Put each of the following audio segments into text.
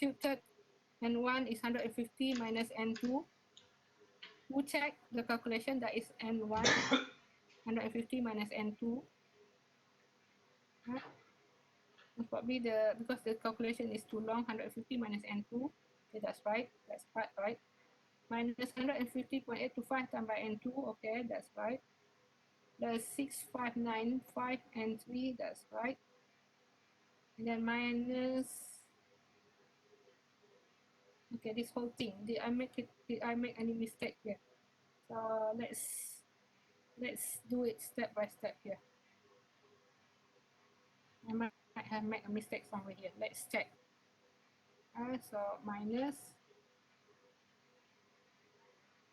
substituted N1 is 150 minus N2. To check the calculation, that is N1, 150 minus N2. Probably because the calculation is too long, 150 minus N2. Okay, that's right. That's part right. Minus 150.825 times by N2. Okay, that's right. Plus 6595 N3. That's right. And then minus. Okay, this whole thing. Did I make any mistake here? So let's do it step by step here. I might have made a mistake somewhere here. Let's check. So minus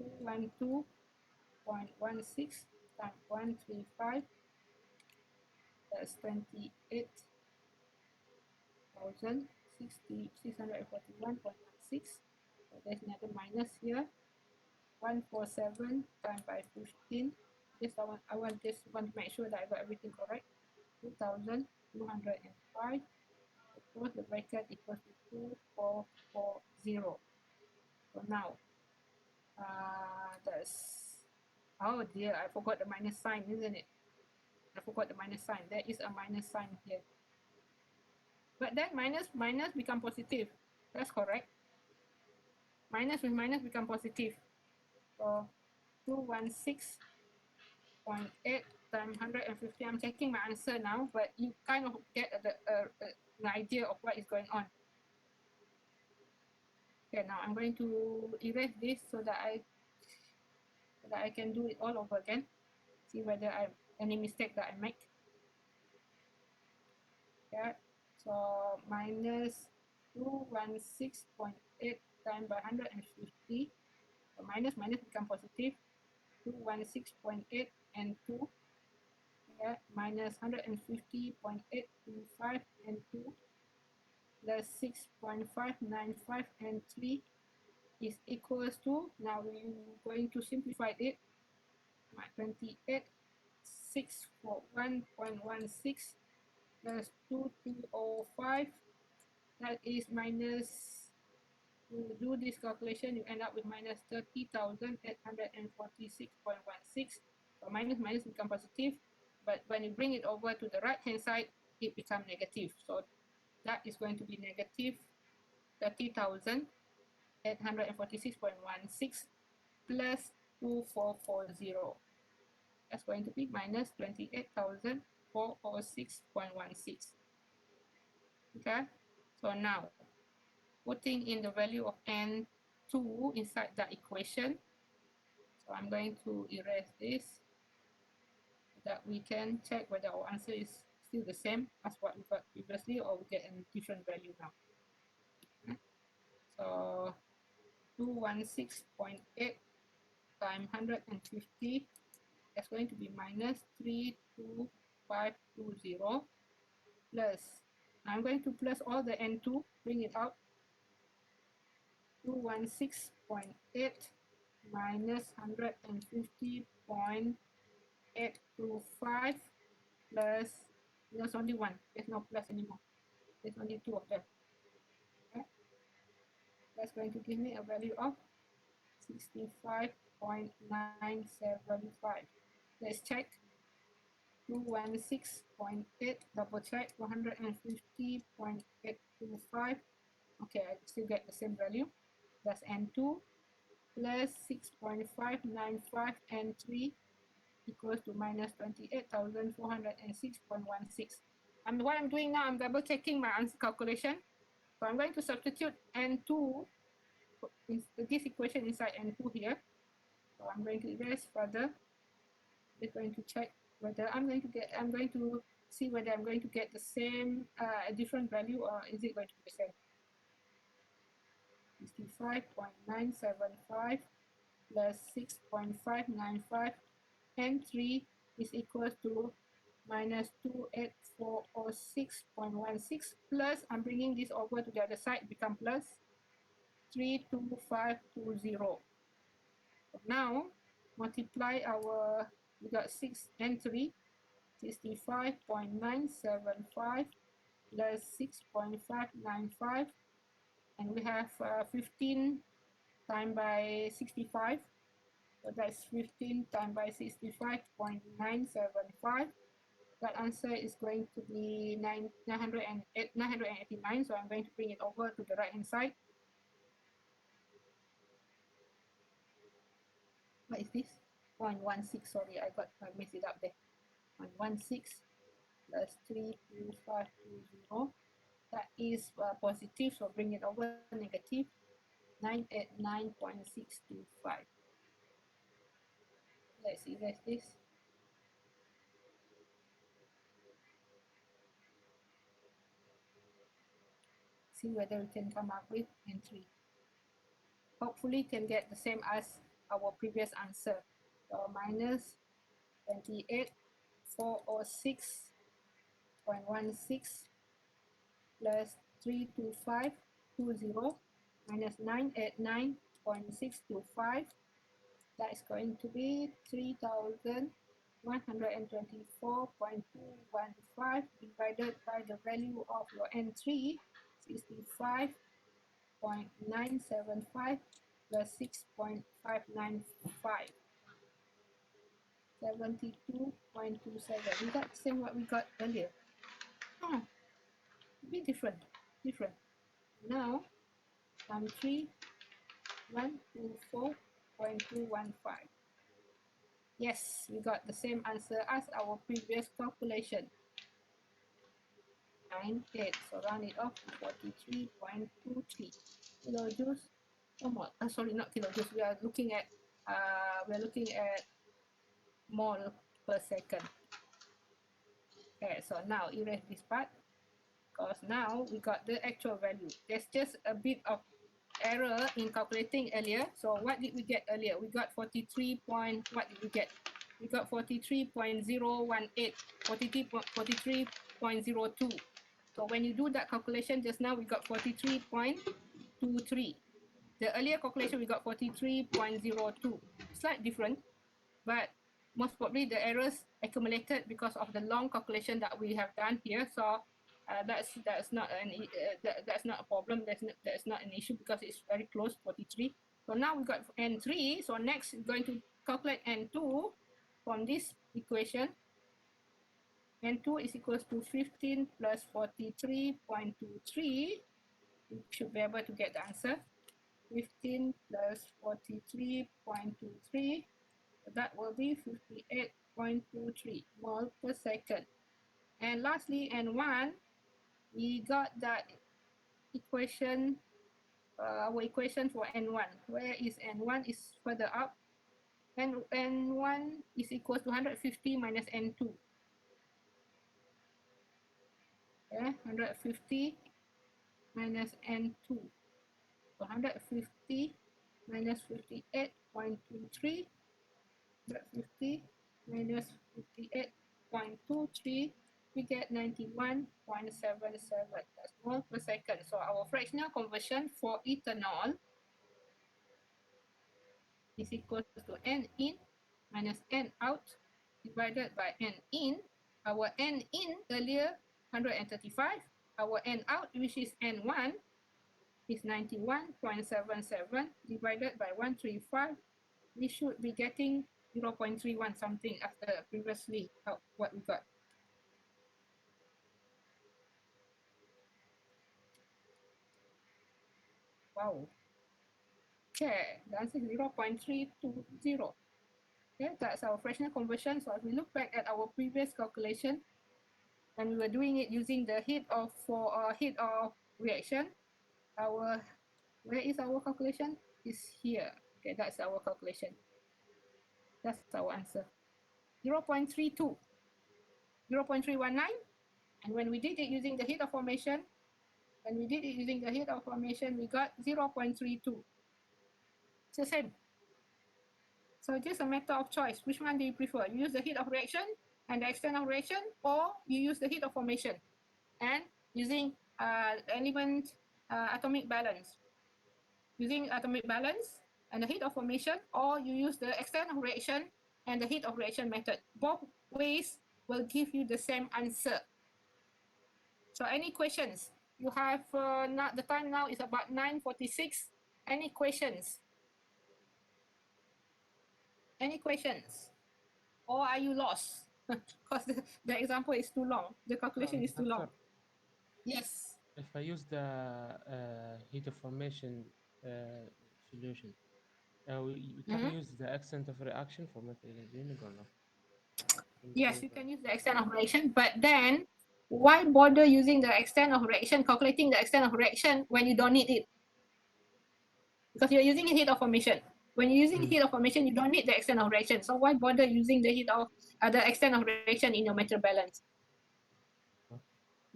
212.16 times 135. That's 28,641.16. So there's another minus here. 147 times by 15. I just want to make sure that I got everything correct. 2,205. Close the bracket equals to 2440. So now, that's, oh dear, I forgot the minus sign, isn't it? I forgot the minus sign. There is a minus sign here. But then minus become positive. That's correct. Minus with minus become positive. So 216.8 times 150. I'm checking my answer now, but you kind of get an idea of what is going on. Okay, now I'm going to erase this so that I can do it all over again. See whether I have any mistake that I make. Yeah, so minus 216.8 times by 150. So minus become positive. 216.8 and 2. Yeah, minus 150.825 and 2 plus 6.595 and 3 is equals to, now we're going to simplify it. 28,641.16 plus 2205. That is minus, to do this calculation, you end up with minus 30,846.16. So minus become positive, but when you bring it over to the right hand side, it becomes negative. So that is going to be negative 30,846.16 plus 2440. That's going to be minus 28,406.16. Okay, so now putting in the value of N2 inside that equation. So I'm going to erase this so that we can check whether our answer is still the same as what we got previously or we get a different value now. Okay. So 216.8 times 150, that's going to be minus 32520 plus, I'm going to plus all the N2, bring it out. 216.8 minus 150.825 plus, there's only one, there's no plus anymore, there's only two of them. Okay, that's going to give me a value of 65.975. Let's check. 216.8, double check. 150.825. Okay, I still get the same value. That's N2 plus 6.595 N3 equals to minus 28,406.16. What I'm doing now, I'm double checking my answer calculation. So I'm going to substitute N2, this equation inside N2 here. So I'm going to erase further. We're going to check whether I'm going to see whether I'm going to get the same, a different value, or is it going to be the same. 65.975 plus 6.595 and 3 is equal to minus 28,406.16 plus, I'm bringing this over to the other side, become plus 32520. So now multiply our, we got 6 and 3, 65.975 plus 6.595 and and we have 15 times by 65. So that's 15 times by 65.975. That answer is going to be 989. So I'm going to bring it over to the right hand side. What is this? 0.16. Sorry, I messed it up there. 0.16 plus 32520. That is positive, so bring it over negative 989.625. Let's erase this. See whether we can come up with N3. Hopefully can get the same as our previous answer. So minus 28,406.16 plus 32520 minus 989.625. That is going to be 3,124.215 divided by the value of your N3, 65.975 plus 6.595, 72.27. We got the same what we got earlier. Oh, a bit different. Now, times 3,124.215. Yes, we got the same answer as our previous calculation. 98, so round it off to 43.23 kilojoules. Sorry, not kilojoules. We are looking at mole per second. Okay, so now erase this part because now we got the actual value. There's just a bit of error in calculating earlier. So what did we get earlier? We got 43 point, what did we get? We got 43.018, 43.02. So when you do that calculation just now, we got 43.23. The earlier calculation, we got 43.02. Slight different, but most probably the errors accumulated because of the long calculation that we have done here. So that's not a problem. That's not an issue because it's very close, 43. So now we got N3. So next we're going to calculate N2 from this equation. N2 is equals to 15 plus 43.23. You should be able to get the answer. 15 plus 43.23. That will be 58.23 mole per second. And lastly, N1, we got that equation, our equation for N1. Where is N1? Is further up. And N1 is equal to 150 minus N2. Okay, 150 minus N2. So 150 minus 58.23. 150 minus 58.23, we get 91.77. That's mole per second. So our fractional conversion for ethanol is equal to N in minus N out divided by N in. Our N in earlier 135. Our N out, which is N1, is 91.77 divided by 135. We should be getting 0.31 something after previously what we got. Wow. Okay, the answer is 0.320. Okay, that's our fractional conversion. So if we look back at our previous calculation, and we were doing it using the heat of reaction, where is our calculation? Is here. Okay, that's our calculation. That's our answer. 0.32, 0.319, and when we did it using the heat of formation, we got 0.32. It's the same. So just a matter of choice. Which one do you prefer? You use the heat of reaction and the extent of reaction, or you use the heat of formation and using element atomic balance. Using atomic balance and the heat of formation, or you use the extent of reaction and the heat of reaction method. Both ways will give you the same answer. So any questions You have now the time now is about 9:46. Any questions? Any questions? Or are you lost? Because the example is too long. The calculation is too long. Doctor, Yes. if I use the heat of formation solution, can we Mhm. use the extent of reaction for method engineering or no? Yes, you can use the extent of reaction, but then why bother using the extent of reaction, calculating the extent of reaction when you don't need it? Because you're using heat of formation. When you're using heat of formation, you don't need the extent of reaction. So why bother using the heat of the extent of reaction in your metal balance?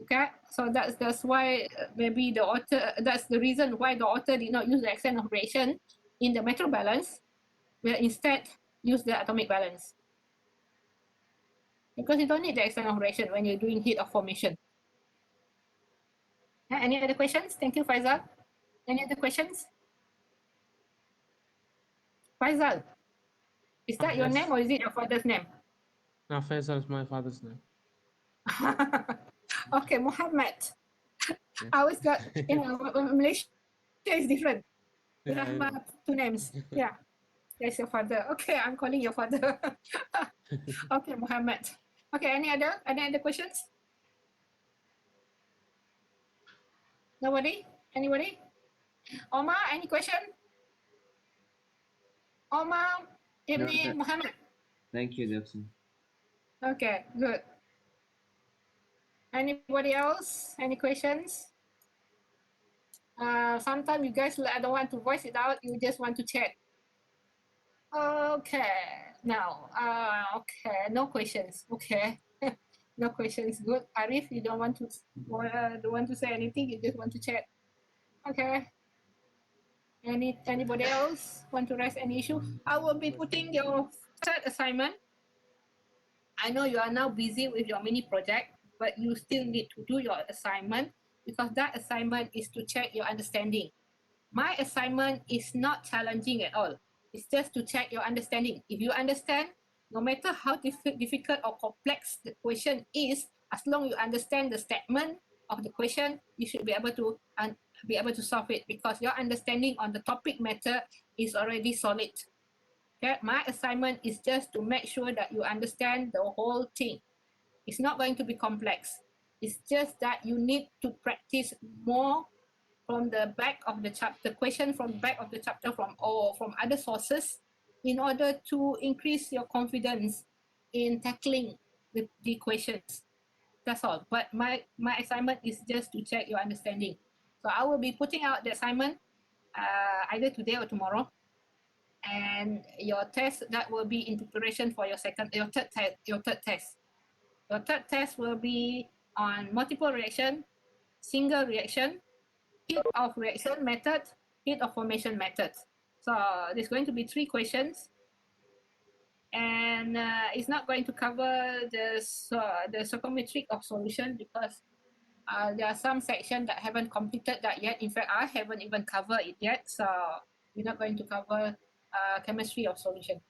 Okay, so that's why maybe the author, that's the reason why the author did not use the extent of reaction in the metal balance, will instead use the atomic balance. Because you don't need the extent of reaction when you're doing heat of formation. Any other questions? Thank you, Faisal. Any other questions? Faisal, is that your name Yes. or is it your father's name? Now Faisal is my father's name. Okay, Muhammad. Yes. I always got, Malaysia is different. We Yeah, have I know. two names. Yeah, that's your father. Okay, I'm calling your father. Okay, Muhammad. Okay, any other questions? Nobody? Anybody? Omar, any question? Omar No, Ibni Muhammad. thank you, Doctor. Okay, good. Anybody else? Any questions? Sometimes you guys don't want to voice it out. You just want to chat. Okay. Now, okay. No questions. Okay. No questions. Good. Arif, you don't want to say anything. You just want to chat. Okay. Anybody else want to raise any issue? I will be putting your third assignment. I know you are now busy with your mini project, but you still need to do your assignment because that assignment is to check your understanding. My assignment is not challenging at all. It's just to check your understanding. If you understand, no matter how difficult or complex the question is, as long you understand the statement of the question, you should be able to solve it because your understanding on the topic matter is already solid. Okay, my assignment is just to make sure that you understand the whole thing. It's not going to be complex. It's just that you need to practice more from the back of the chapter, question from back of the chapter from other sources in order to increase your confidence in tackling the questions. That's all. But my assignment is just to check your understanding. So I will be putting out the assignment either today or tomorrow. And your test that will be in preparation for your third test. Your third test will be on multiple reaction, single reaction, heat of reaction method, heat of formation method. So there's going to be 3 questions, and it's not going to cover the stoichiometric of solution because there are some sections that haven't completed that yet. In fact, I haven't even covered it yet, so we're not going to cover chemistry of solution.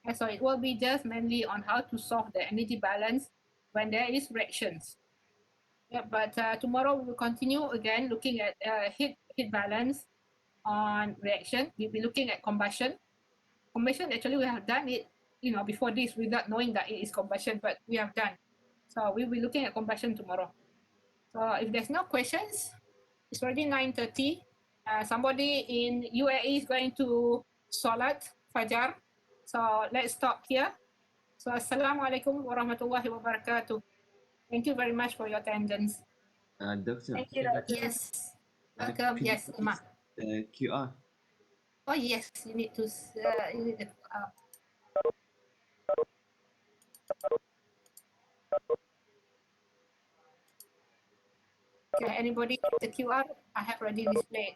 And so it will be just mainly on how to solve the energy balance when there is reactions. Yeah, but tomorrow we will continue again looking at heat balance on reaction. We'll be looking at combustion. Combustion, actually, we have done it, before this without knowing that it is combustion, but we have done. So we'll be looking at combustion tomorrow. So if there's no questions, it's already 9:30. Somebody in UAE is going to Salat Fajar. So let's stop here. So Assalamualaikum warahmatullahi wabarakatuh. Thank you very much for your attendance. Doctor, Thank you, Yes. Welcome. could you Yes, Uma. please QR? Oh, yes, you need to, you need the, okay, anybody the QR? I have already displayed.